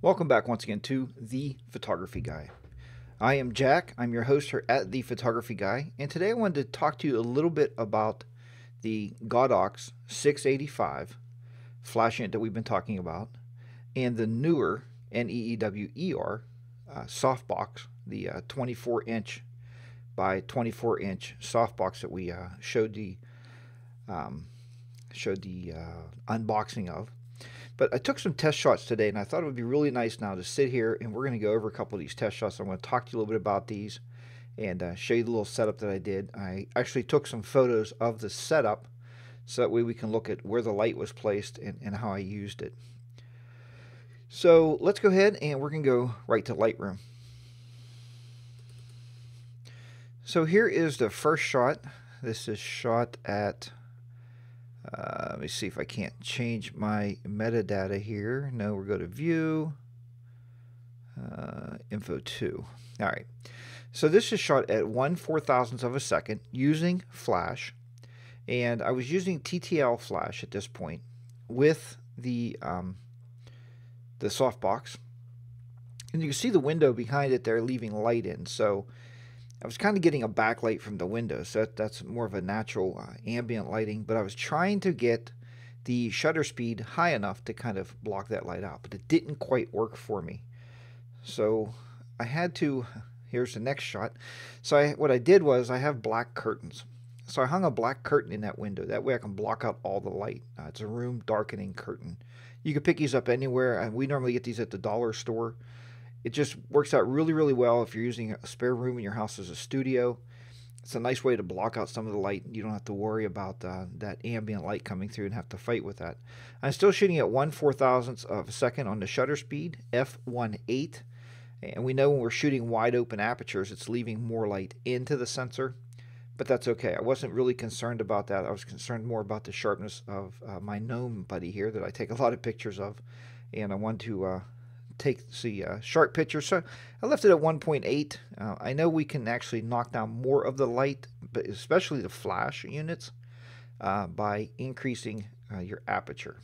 Welcome back once again to The Photography Guy. I am Jack. I'm your host here at The Photography Guy, and today I wanted to talk to you a little bit about the Godox 685 flash unit that we've been talking about, and the newer Neewer softbox, the 24-inch by 24-inch softbox that we showed the unboxing of. But I took some test shots today, and I thought it would be really nice now to sit here, and we're going to go over a couple of these test shots. I'm going to talk to you a little bit about these and show you the little setup that I did. I actually took some photos of the setup so that way we can look at where the light was placed and how I used it. So let's go ahead and we're going to go right to Lightroom. So here is the first shot. This is shot at let me see if I can't change my metadata here. No, we'll go to View, Info 2. All right. So this is shot at 1/4000th of a second using flash. And I was using TTL flash at this point with the softbox. And you can see the window behind it there leaving light in. So I was kind of getting a backlight from the window, so that's more of a natural ambient lighting, but I was trying to get the shutter speed high enough to kind of block that light out, but it didn't quite work for me. So I had to, here's the next shot. So what I did was I have black curtains. So I hung a black curtain in that window. That way I can block out all the light. It's a room darkening curtain. You can pick these up anywhere, and we normally get these at the dollar store. It just works out really, really well if you're using a spare room in your house as a studio. It's a nice way to block out some of the light. You don't have to worry about that ambient light coming through and have to fight with that. I'm still shooting at 1/4000th of a second on the shutter speed, f1.8. And we know when we're shooting wide open apertures, it's leaving more light into the sensor. But that's okay. I wasn't really concerned about that. I was concerned more about the sharpness of my gnome buddy here that I take a lot of pictures of. And I wanted to take the sharp picture, so I left it at 1.8. I know we can actually knock down more of the light, but especially the flash units, by increasing your aperture,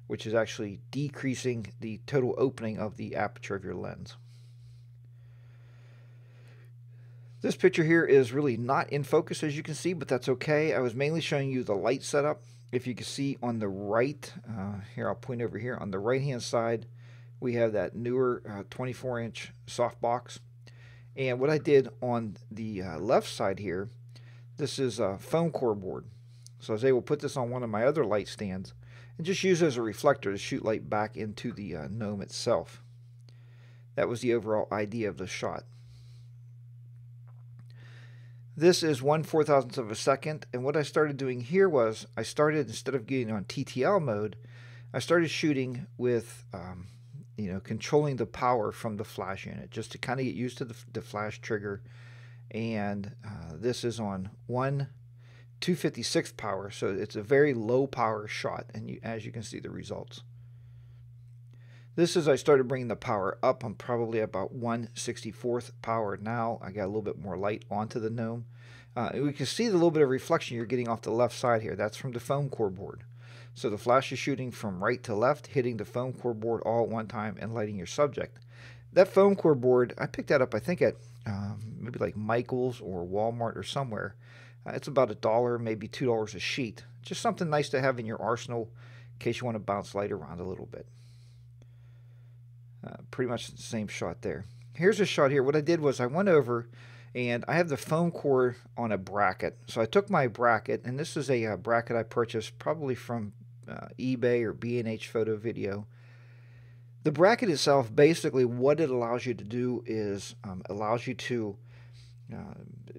which is actually decreasing the total opening of the aperture of your lens. This picture here is really not in focus, as you can see, but that's okay. I was mainly showing you the light setup. If you can see on the right, here I'll point over here, on the right hand side we have that newer 24-inch softbox. And what I did on the left side here, this is a foam core board. So I was able to put this on one of my other light stands and just use it as a reflector to shoot light back into the gnome itself. That was the overall idea of the shot. This is 1/4000th of a second, and what I started doing here was I started, instead of getting on TTL mode, I started shooting with controlling the power from the flash unit, just to kind of get used to the flash trigger. And this is on 1/256 power, so it's a very low power shot, and as you can see the results. This is, I started bringing the power up. I'm probably about 1/64th power now. I got a little bit more light onto the gnome. We can see the little bit of reflection you're getting off the left side here. That's from the foam core board. So the flash is shooting from right to left, hitting the foam core board all at one time and lighting your subject. That foam core board, I picked that up, I think, at maybe like Michael's or Walmart or somewhere. It's about $1, maybe $2 a sheet. Just something nice to have in your arsenal in case you want to bounce light around a little bit. Pretty much the same shot there. Here's a shot here. What I did was I went over and I have the foam core on a bracket. So I took my bracket, and this is a bracket I purchased probably from eBay or B&H Photo Video. The bracket itself, basically what it allows you to do is allows you to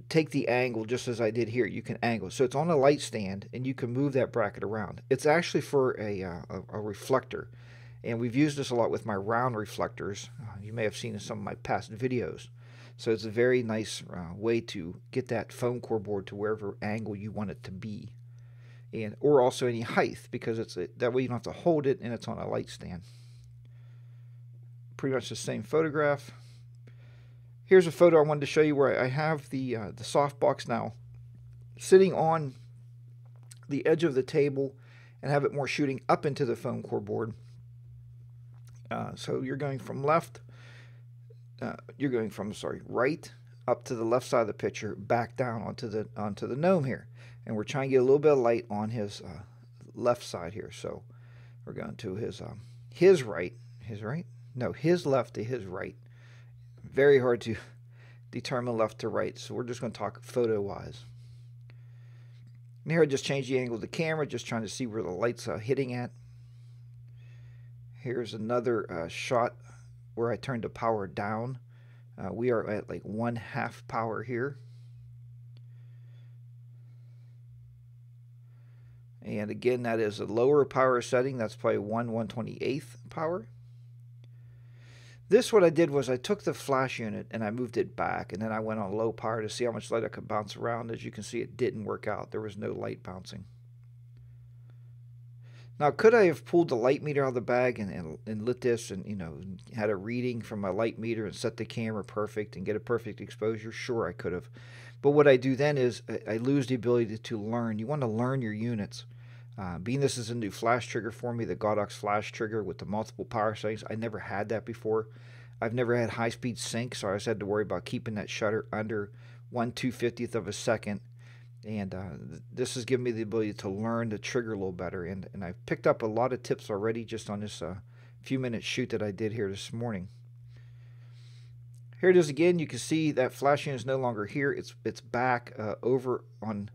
take the angle just as I did here. You can angle. So it's on a light stand, and you can move that bracket around. It's actually for a reflector. And we've used this a lot with my round reflectors. You may have seen in some of my past videos. So it's a very nice way to get that foam core board to wherever angle you want it to be. Or also any height, because that way you don't have to hold it and it's on a light stand. Pretty much the same photograph. Here's a photo I wanted to show you where I have the softbox now sitting on the edge of the table and have it more shooting up into the foam core board. So you're going from left, you're going from, sorry, right up to the left side of the picture, back down onto the gnome here. And we're trying to get a little bit of light on his left side here. So we're going to his right, his left to his right. Very hard to determine left to right, so we're just going to talk photo-wise. And here I just changed the angle of the camera, just trying to see where the light's hitting at. Here's another shot where I turned the power down. We are at like 1/2 power here. And again, that is a lower power setting. That's probably 1/128th power. This, what I did was I took the flash unit and I moved it back, and then I went on low power to see how much light I could bounce around. As you can see, it didn't work out. There was no light bouncing. Now, could I have pulled the light meter out of the bag and lit this and, you know, had a reading from my light meter and set the camera perfect and get a perfect exposure? Sure, I could have. But what I do then is I lose the ability to learn. You want to learn your units. Being this is a new flash trigger for me, the Godox flash trigger with the multiple power settings, I never had that before. I've never had high-speed sync, so I always had to worry about keeping that shutter under 1/250th of a second. And this has given me the ability to learn the trigger a little better. And I've picked up a lot of tips already just on this few-minute shoot that I did here this morning. Here it is again. You can see that flash unit is no longer here. It's back over on...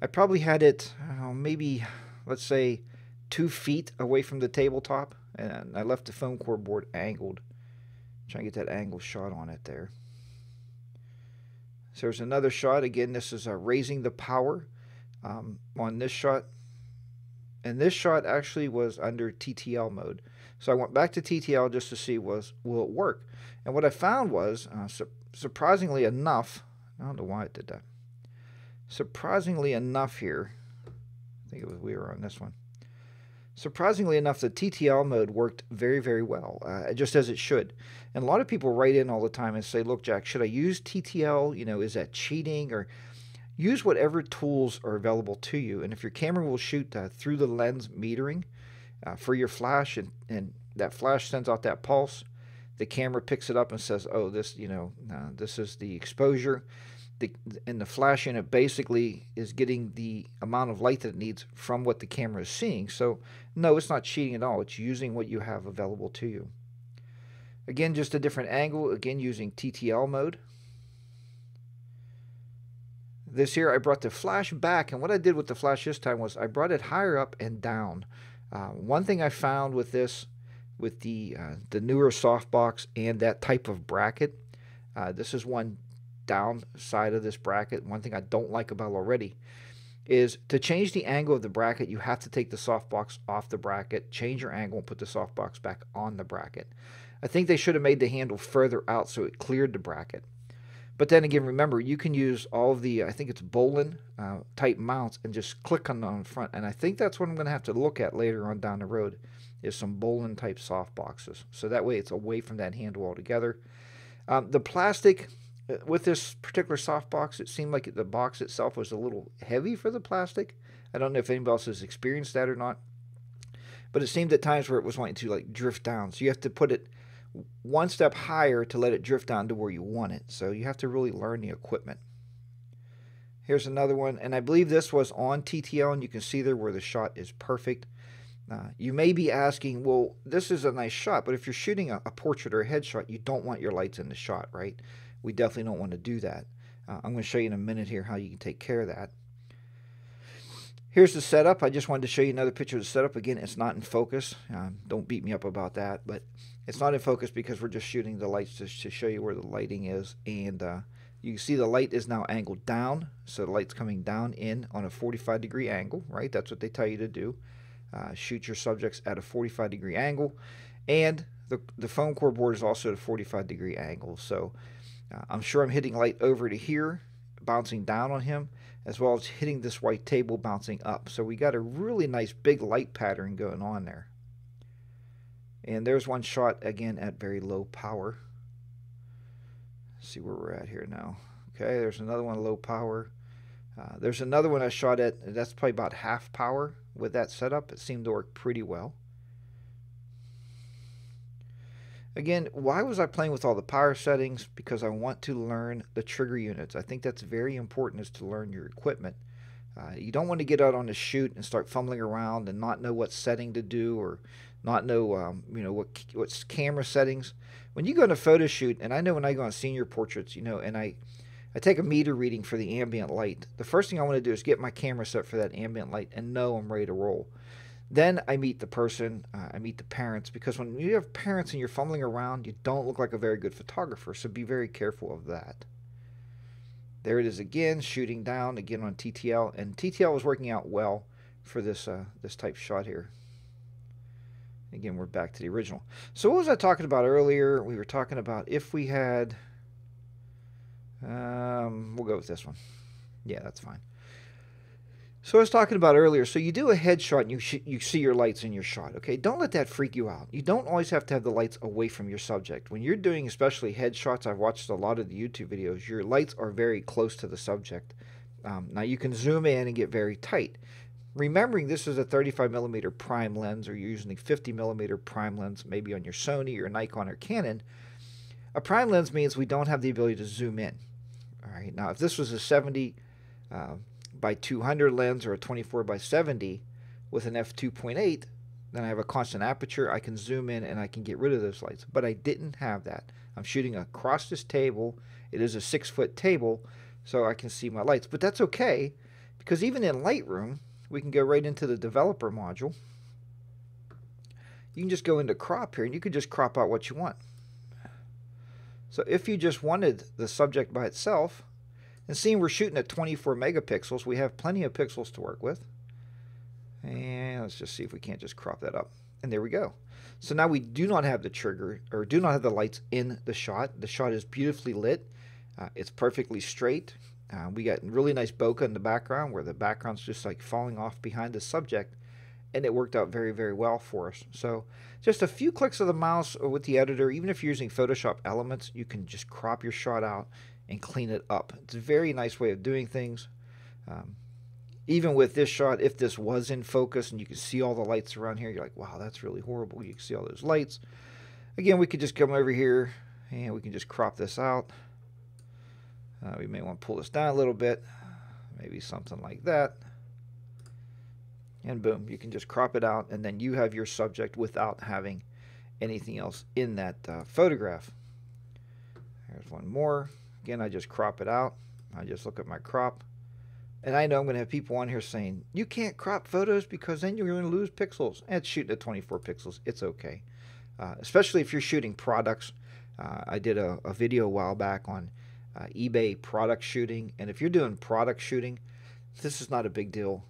I probably had it maybe, let's say, 2 feet away from the tabletop. And I left the foam core board angled. Trying to get that angle shot on it there. So there's another shot. Again, this is raising the power on this shot. And this shot actually was under TTL mode. So I went back to TTL just to see will it work. And what I found was, surprisingly enough, I don't know why it did that. Surprisingly enough here, I think it was we were on this one. Surprisingly enough, the TTL mode worked very, very well, just as it should. And a lot of people write in all the time and say, look, Jack, should I use TTL? You know, is that cheating? Or use whatever tools are available to you. And if your camera will shoot through the lens metering for your flash, and that flash sends out that pulse, the camera picks it up and says, oh, this, you know, this is the exposure. And the flash unit basically is getting the amount of light that it needs from what the camera is seeing. So no, it's not cheating at all. It's using what you have available to you. Again, just a different angle, again using TTL mode. This here, I brought the flash back, and what I did with the flash this time was I brought it higher up and down. One thing I found with this, with the Neewer Softbox and that type of bracket, this is one downside of this bracket. One thing I don't like about it already is to change the angle of the bracket, you have to take the softbox off the bracket, change your angle, and put the softbox back on the bracket. I think they should have made the handle further out so it cleared the bracket. But then again, remember, you can use all of the, I think it's Bolin type mounts, and just click on the front. And I think that's what I'm going to have to look at later on down the road, is some Bolin type softboxes. So that way it's away from that handle altogether. The plastic... With this particular softbox, it seemed like the box itself was a little heavy for the plastic. I don't know if anybody else has experienced that or not. But it seemed at times where it was wanting to like drift down. So you have to put it one step higher to let it drift down to where you want it. So you have to really learn the equipment. Here's another one. And I believe this was on TTL, and you can see there where the shot is perfect. You may be asking, well, this is a nice shot, but if you're shooting a portrait or a headshot, you don't want your lights in the shot, right? We definitely don't want to do that. I'm going to show you in a minute here how you can take care of that. Here's the setup. I just wanted to show you another picture of the setup. Again, it's not in focus. Don't beat me up about that, but it's not in focus because we're just shooting the lights to show you where the lighting is. And you can see the light is now angled down, so the light's coming down in on a 45-degree angle, right? That's what they tell you to do. Shoot your subjects at a 45-degree angle. And the foam core board is also at a 45-degree angle. So I'm sure I'm hitting light over to here, bouncing down on him, as well as hitting this white table, bouncing up. So we got a really nice big light pattern going on there. And there's one shot, again, at very low power. Let's see where we're at here now. Okay, there's another one, low power. There's another one I shot at, that's probably about half power with that setup. It seemed to work pretty well. Again, why was I playing with all the power settings? Because I want to learn the trigger units. I think that's very important, is to learn your equipment. You don't want to get out on a shoot and start fumbling around and not know what setting to do, or not know what's camera settings. When you go on a photo shoot, and I know when I go on senior portraits, and I take a meter reading for the ambient light. The first thing I want to do is get my camera set for that ambient light and know I'm ready to roll. Then I meet the person, I meet the parents, because when you have parents and you're fumbling around, you don't look like a very good photographer, so be very careful of that. There it is again, shooting down again on TTL, and TTL was working out well for this this type shot here. Again, we're back to the original. So what was I talking about earlier? We were talking about if we had, we'll go with this one. Yeah, that's fine. So I was talking about earlier, so you do a headshot and you see your lights in your shot, okay? Don't let that freak you out. You don't always have to have the lights away from your subject. When you're doing especially headshots, I've watched a lot of the YouTube videos, your lights are very close to the subject. Now you can zoom in and get very tight. Remembering this is a 35mm prime lens, or you're using a 50mm prime lens, maybe on your Sony or Nikon or Canon. A prime lens means we don't have the ability to zoom in. All right, now if this was a 70 by 200 lens or a 24 by 70 with an f2.8, then I have a constant aperture. I can zoom in and I can get rid of those lights. But I didn't have that. I'm shooting across this table. It is a 6-foot table, so I can see my lights. But that's okay, because even in Lightroom, we can go right into the developer module. You can just go into crop here, and you can just crop out what you want. So if you just wanted the subject by itself, and seeing we're shooting at 24 megapixels, we have plenty of pixels to work with. And let's just see if we can't just crop that up. And there we go. So now we do not have the trigger, or do not have the lights in the shot. The shot is beautifully lit. It's perfectly straight. We got really nice bokeh in the background, where the background's just like falling off behind the subject. And it worked out very, very well for us. So just a few clicks of the mouse with the editor, even if you're using Photoshop Elements, you can just crop your shot out and clean it up. It's a very nice way of doing things. Even with this shot, if this was in focus and you can see all the lights around here, you're like, wow, that's really horrible. You can see all those lights. Again, we could just come over here and we can just crop this out. We may want to pull this down a little bit, maybe something like that. And boom, you can just crop it out, and then you have your subject without having anything else in that photograph. There's one more. Again, I just crop it out. I just look at my crop. And I know I'm going to have people on here saying, you can't crop photos because then you're going to lose pixels. And it's shooting at 24 pixels. It's okay. Especially if you're shooting products. I did a video a while back on eBay product shooting. And if you're doing product shooting, this is not a big deal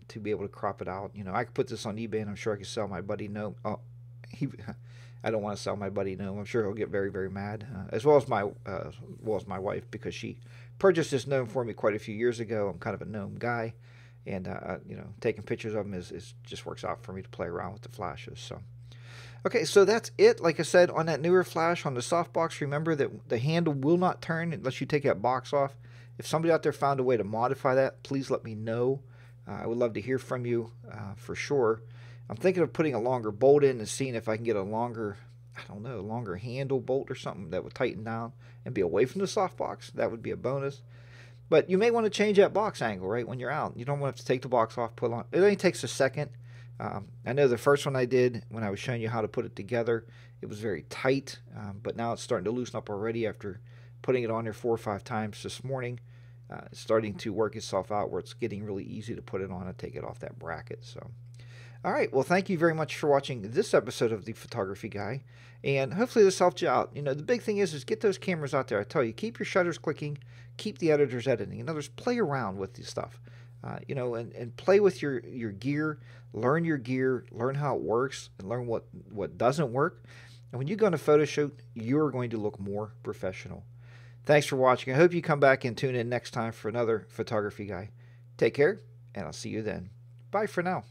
to be able to crop it out. You know, I could put this on eBay and I'm sure I could sell my buddy Gnome. Oh, I don't want to sell my buddy Gnome. I'm sure he'll get very, very mad. As well as my wife, because she purchased this Gnome for me quite a few years ago. I'm kind of a Gnome guy, and you know, taking pictures of him is just works out for me to play around with the flashes. So, okay, so that's it. Like I said, on that Neewer flash on the softbox, remember that the handle will not turn unless you take that box off. If somebody out there found a way to modify that, please let me know. I would love to hear from you for sure. I'm thinking of putting a longer bolt in and seeing if I can get a longer, I don't know, longer handle bolt or something that would tighten down and be away from the softbox. That would be a bonus. But you may want to change that box angle, right, when you're out. You don't want to have to take the box off, put it on. It only takes a second. I know the first one I did, when I was showing you how to put it together, it was very tight. But now it's starting to loosen up already after putting it on there 4 or 5 times this morning. It's starting to work itself out where it's getting really easy to put it on and take it off that bracket. So, all right, well, thank you very much for watching this episode of The Photography Guy, and hopefully this helped you out. You know, the big thing is get those cameras out there. I tell you, keep your shutters clicking, keep the editors editing. In other words, play around with this stuff, you know, and play with your gear, learn your gear, learn how it works, and learn what doesn't work. And when you go on a photo shoot, you're going to look more professional. Thanks for watching. I hope you come back and tune in next time for another Photography Guy. Take care, and I'll see you then. Bye for now.